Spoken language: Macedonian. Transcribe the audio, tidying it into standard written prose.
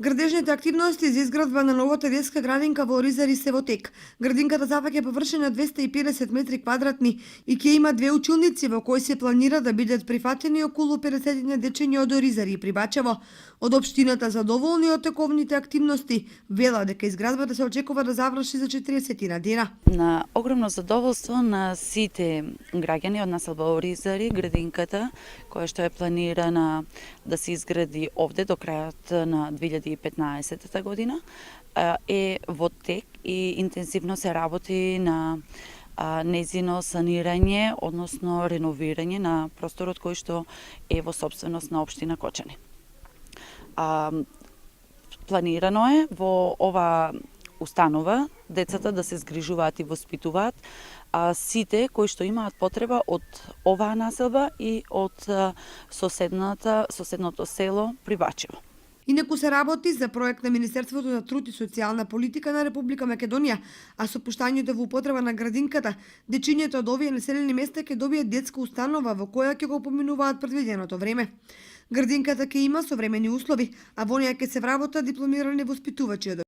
Градежните активности за изградба на новата детска градинка во Оризари се во тек. Градинката запаѓа површина 250 метри квадратни и ќе има две училници во кои се планира да бидат прифатени околу 50 дечиња од Оризари и Прибачево. Од општината задоволни од тековните активности, вела дека изградбата се очекува да заврши за 40 дена. На огромно задоволство на сите граѓани од населба Оризари, градинката која што е планирана да се изгради овде до крајот на 2015 година е во тек и интензивно се работи на незино санирање, односно реновирање на просторот кој што е во собственост на општина Кочани. Планирано е во ова установа децата да се згрижуваат и воспитуваат сите кои што имаат потреба од оваа населба и од соседното село Прибачево. Инаку се работи за проект на Министерството за труд и социјална политика на Република Македонија, а со пуштањето во употреба на градинката, дечињата од овие населени места ќе добијат детска установа во која ќе го поминуваат предвиденото време. Градинката ќе има современи услови, а во неја ќе се вработат дипломирани воспитувачи од